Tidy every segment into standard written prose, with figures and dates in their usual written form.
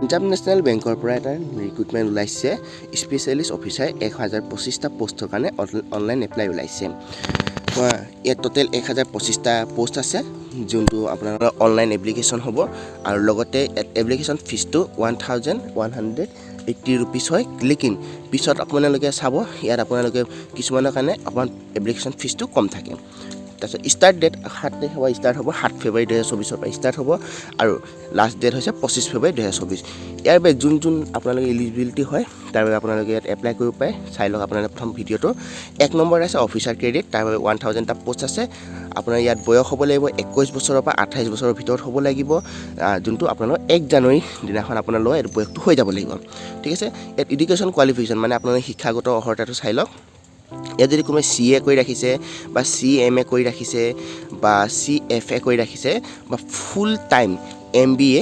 Punjab national বেংকৰ পৰা এটা ৰিক্ৰুটমেণ্ট ওলাইছে স্পেচিয়েলিষ্ট অফিচাৰ 1025টা পোষ্টৰ কাৰণে অনলাইন এপ্লাই ওলাইছে ইয়াত টোটেল 1025টা পোষ্ট আছে যোনটো আপোনালোকৰ অনলাইন এপ্লিকেশ্যন হ'ব আৰু লগতে এপ্লিকেশ্যন ফিজটো 1180 rupees হয় লেকিন পিছত আপোনালোকে চাব ইয়াত আপোনালোকে কিছুমানৰ কাৰণে আপোনাৰ এপ্লিকেশ্যন ফিজটো কম থাকে তাৰপিছত ষ্টাৰ্ট ডেট 7 তাৰিখ হ'ব ষ্টাৰ্ট হ'ব 7 ফেব্ৰুৱাৰী 2024 পৰা ষ্টাৰ্ট হ'ব আৰু লাষ্ট ডেট হৈছে 25 ফেব্ৰুৱাৰী 2024 ইয়াৰ বাবে যোন আপোনালোকে এলিজিবিলিটি হয় তাৰ বাবে আপোনালোকে ইয়াত এপ্লাই কৰিব পাৰে চাই লওক আপোনালোকে প্ৰথম ভিডিঅ'টো 1 নম্বৰ আছে অফিচাৰ ক্ৰেডিট তাৰ বাবে 1000 টা পোষ্ট আছে আপোনাৰ ইয়াত বয়স হ'ব লাগিব 21 বছৰৰ পৰা 28 বছৰৰ ভিতৰত হ'ব লাগিব যোনটো আপোনালোকৰ 1 জানুৱাৰী দিনাখন আপোনালোকৰ এই বয়সটো হৈ যাব লাগিব ঠিক আছে ইয়াত এডুকেশ্যন কোৱালিফিকেশ্যন মানে আপোনালোকৰ শিক্ষাগত অৰ্হতাটো চাই লওক ইয়াত যদি কোনোবাই CA কৰি ৰাখিছে বা CMA কৰি ৰাখিছে বা CFA কৰি ৰাখিছে বা ফুল টাইম MBA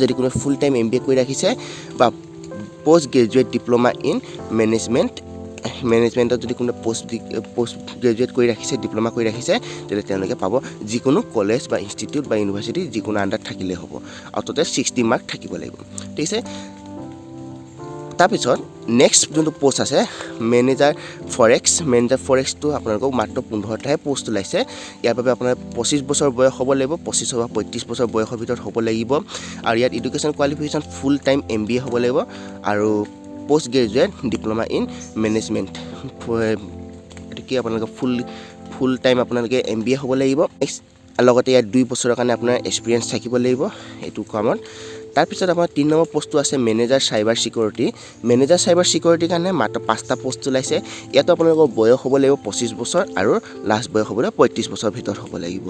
যদি কোনো ফুল টাইম MBA কৰি ৰাখিছে বা পোষ্ট গ্ৰেজুৱেট ডিপ্লোমা ইন মেনেজমেণ্টত যদি কোনো পোষ্ট গ্ৰেজুৱেট কৰি ৰাখিছে ডিপ্লোমা কৰি ৰাখিছে তেতিয়াহ'লে তেওঁলোকে পাব যিকোনো কলেজ বা ইনষ্টিটিউট বা ইউনিভাৰ্চিটি যিকোনো আণ্ডাৰত থাকিলে হ'ব আৰু তাতে 60 মাৰ্ক থাকিব লাগিব ঠিক আছে তাৰপিছত নেক্সট যোনটো পোষ্ট আছে মেনেজাৰ ফৰেক্সটো আপোনালোকক মাত্ৰ 15টাহে পোষ্ট ওলাইছে ইয়াৰ বাবে আপোনাৰ 25 বছৰ বয়স হ'ব লাগিব 25 বা 35 বছৰ বয়সৰ ভিতৰত হ'ব লাগিব আৰু ইয়াত education qualification full time MBA হ'ব লাগিব আৰু post graduate diploma in management এটো কি আপোনালোকে ফুল টাইম আপোনালোকে MBA হ'ব লাগিব লগতে ইয়াত 2 বছৰৰ কাৰণে আপোনাৰ এক্সপিৰিয়েঞ্চ থাকিব লাগিব এইটো কামত তাৰপিছত আপোনাৰ 3 নম্বৰ পোষ্টটো আছে মেনেজাৰ চাইবাৰ সিকিউৰিটিৰ কাৰণে মাত্ৰ 5টা পোষ্ট ওলাইছে ইয়াত আপোনালোকৰ বয়স হ'ব লাগিব 25 বছৰ আৰু লাষ্ট বয়স হ'ব 35 বছৰৰ ভিতৰত হ'ব লাগিব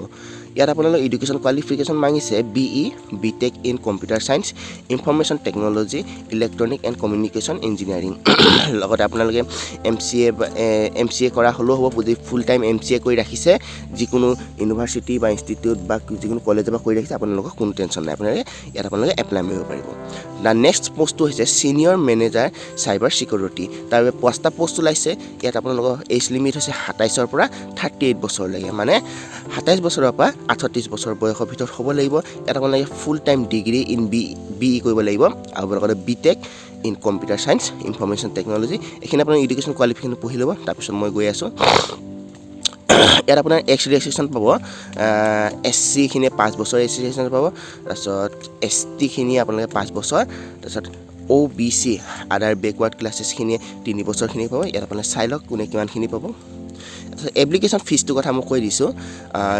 ইয়াত আপোনালোকৰ এডুকেশ্যন কোৱালিফিকেশ্যন মাগিছে BE BTech in computer science information technology electronic and communication engineering লগতে আপোনালোকে MCA কৰা হ'লেও হ'ব যদি ফুল টাইম MCA কৰি ৰাখিছে যিকোনো ইউনিভাৰ্চিটি বা ইনষ্টিটিউট বা যিকোনো কলেজৰ পৰা কৰি ৰাখিছে আপোনালোকৰ কোনো টেনশ্যন নাই আপোনালোকে ইয়াত আপোনালোকে এপ্লাই কৰিব পাৰিব দা নেক্সট পোষ্টটো হৈছে সিনিয়ৰ মেনেজাৰ চাইবাৰ সিকিউৰিটি তাৰ বাবে 5টা পোষ্ট ওলাইছে ইয়াত আপোনালোকৰ এজ লিমিট হৈছে 27ৰ পৰা 38 বছৰলৈকে মানে 27 বছৰৰ পৰা 38 বছৰ বয়সৰ ভিতৰত হ'ব লাগিব ইয়াত আপোনালোকে full time degree in BE কৰিব লাগিব আৰু লগতে BTech in computer science information technology এইখিনি আপোনাৰ এডুকেশ্যন কোৱালিফিকেশ্যন পঢ়ি ল'ব তাৰপিছত মই গৈ আছোঁ ইয়াত আপোনাৰ এক্স ৰেজিষ্ট্ৰেশ্যন পাব SC খিনি 5 বছৰ এক্স ৰেজিষ্ট্ৰেশ্যন পাব তাৰপিছত ST খিনি আপোনালোকে 5 বছৰ তাৰপিছত OBC আদাৰ বেকৱাৰ্ড ক্লাছেছখিনি 3 বছৰখিনি পাব ইয়াত আপোনালোকে চাই লওক কোনে কিমানখিনি পাব এপ্লিকেশ্যন ফিজটো কথা মই কৈ দিছোঁ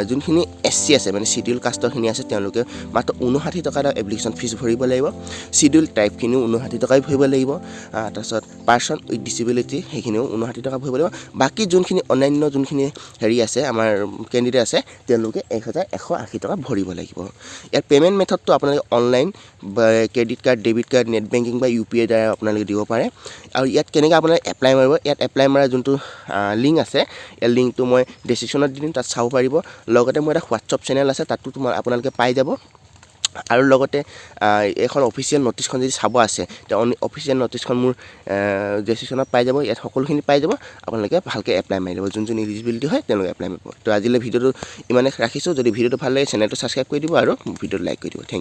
যোনখিনি SC আছে মানে শিডিউল কাষ্টৰখিনি আছে তেওঁলোকে মাত্ৰ 59 টকা এপ্লিকেশ্যন ফিজ ভৰিব লাগিব শিডিউল টাইপখিনিও 59 টকাই ভৰিব লাগিব তাৰপিছত পাৰ্চন উইথ ডিসেবিলিটি সেইখিনিও 59 টকা ভৰিব লাগিব বাকি যোনখিনি অন্যান্য যোনখিনি হেৰি আছে আমাৰ কেণ্ডিডেট আছে তেওঁলোকে 1180 টকা ভৰিব লাগিব ইয়াৰ পেমেণ্ট মেথডটো আপোনালোকে online credit card debit card net banking বা UPI দ্বাৰা আপোনালোকে দিব পাৰে আৰু ইয়াত কেনেকৈ আপোনালোকে এপ্লাই মাৰিব ইয়াত এপ্লাই মাৰা যোনটো লিংক আছে এই লিংকটো মই ডেসক্ৰিপশ্যনত দি দিম তাত চাব পাৰিব লগতে মোৰ এটা হোৱাটছআপ চেনেল আছে তাতো আপোনালোকে পাই যাব আৰু লগতে এখন অফিচিয়েল নটিছখন যদি চাব আছে তে অফিচিয়েল নটিছখন মোৰ ডেসক্ৰিপশ্যনত পাই যাব ইয়াত সকলোখিনি পাই যাব আপোনালোকে ভালকৈ এপ্লাই মাৰি ল'ব যোন এলিজিবিলিটি হয় তেওঁলোকে এপ্লাই মাৰিব তো আজিলৈ ভিডিঅ'টো ইমানে ৰাখিছোঁ যদি ভিডিঅ'টো ভাল লাগে চেনেলটো ছাবস্ক্ৰাইব কৰি দিব আৰু ভিডিঅ'টো লাইক কৰি দিব থেংক ইউ